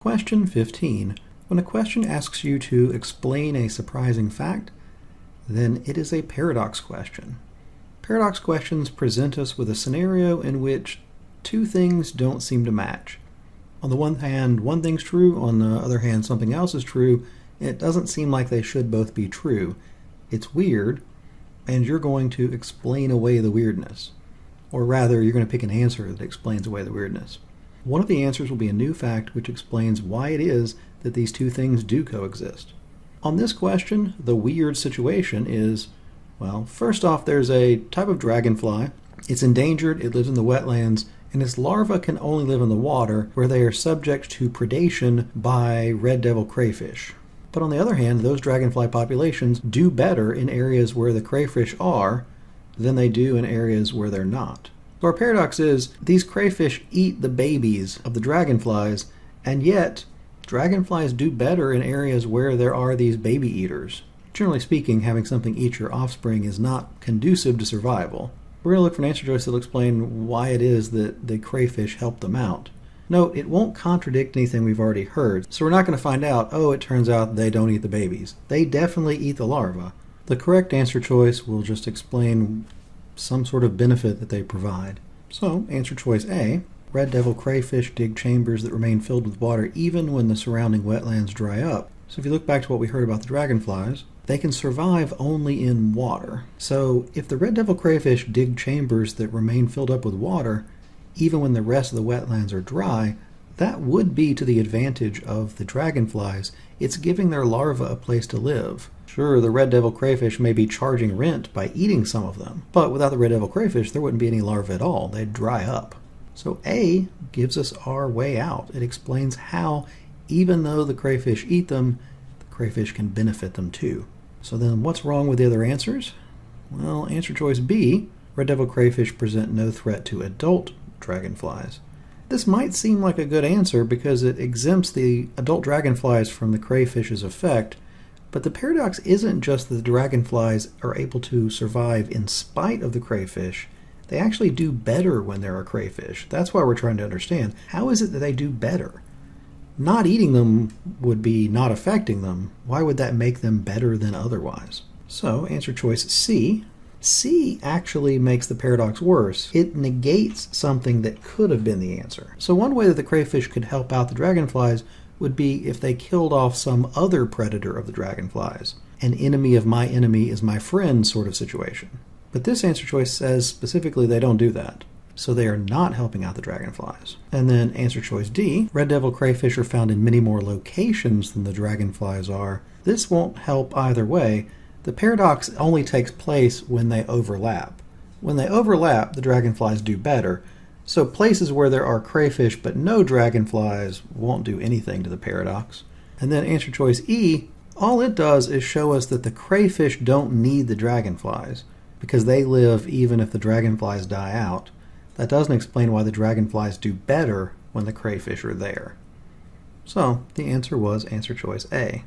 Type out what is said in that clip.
Question 15. When a question asks you to explain a surprising fact, then it is a paradox question. Paradox questions present us with a scenario in which two things don't seem to match. On the one hand, one thing's true, on the other hand, something else is true, and it doesn't seem like they should both be true. It's weird, and you're going to explain away the weirdness. Or rather, you're going to pick an answer that explains away the weirdness. One of the answers will be a new fact which explains why it is that these two things do coexist. On this question, the weird situation is, well, first off, there's a type of dragonfly. It's endangered, it lives in the wetlands, and its larvae can only live in the water where they are subject to predation by red devil crayfish. But on the other hand, those dragonfly populations do better in areas where the crayfish are than they do in areas where they're not. So our paradox is, these crayfish eat the babies of the dragonflies, and yet dragonflies do better in areas where there are these baby eaters. Generally speaking, having something eat your offspring is not conducive to survival. We're going to look for an answer choice that will explain why it is that the crayfish help them out. Note, it won't contradict anything we've already heard, so we're not going to find out, oh, it turns out they don't eat the babies. They definitely eat the larvae. The correct answer choice will just explain some sort of benefit that they provide. So, answer choice A, red devil crayfish dig chambers that remain filled with water even when the surrounding wetlands dry up. So if you look back to what we heard about the dragonflies, they can survive only in water. So if the red devil crayfish dig chambers that remain filled up with water, even when the rest of the wetlands are dry, that would be to the advantage of the dragonflies. It's giving their larvae a place to live. Sure, the red devil crayfish may be charging rent by eating some of them, but without the red devil crayfish, there wouldn't be any larvae at all. They'd dry up. So A gives us our way out. It explains how, even though the crayfish eat them, the crayfish can benefit them too. So then what's wrong with the other answers? Well, answer choice B, red devil crayfish present no threat to adult dragonflies. This might seem like a good answer because it exempts the adult dragonflies from the crayfish's effect, but the paradox isn't just that the dragonflies are able to survive in spite of the crayfish. They actually do better when there are crayfish. That's why we're trying to understand, how is it that they do better? Not eating them would be not affecting them. Why would that make them better than otherwise? So, answer choice C. C actually makes the paradox worse. It negates something that could have been the answer. So one way that the crayfish could help out the dragonflies would be if they killed off some other predator of the dragonflies. An enemy of my enemy is my friend sort of situation. But this answer choice says specifically they don't do that. So they are not helping out the dragonflies. And then answer choice D, red devil crayfish are found in many more locations than the dragonflies are. This won't help either way. The paradox only takes place when they overlap. When they overlap, the dragonflies do better. So places where there are crayfish but no dragonflies won't do anything to the paradox. And then answer choice E, all it does is show us that the crayfish don't need the dragonflies because they live even if the dragonflies die out. That doesn't explain why the dragonflies do better when the crayfish are there. So the answer was answer choice A.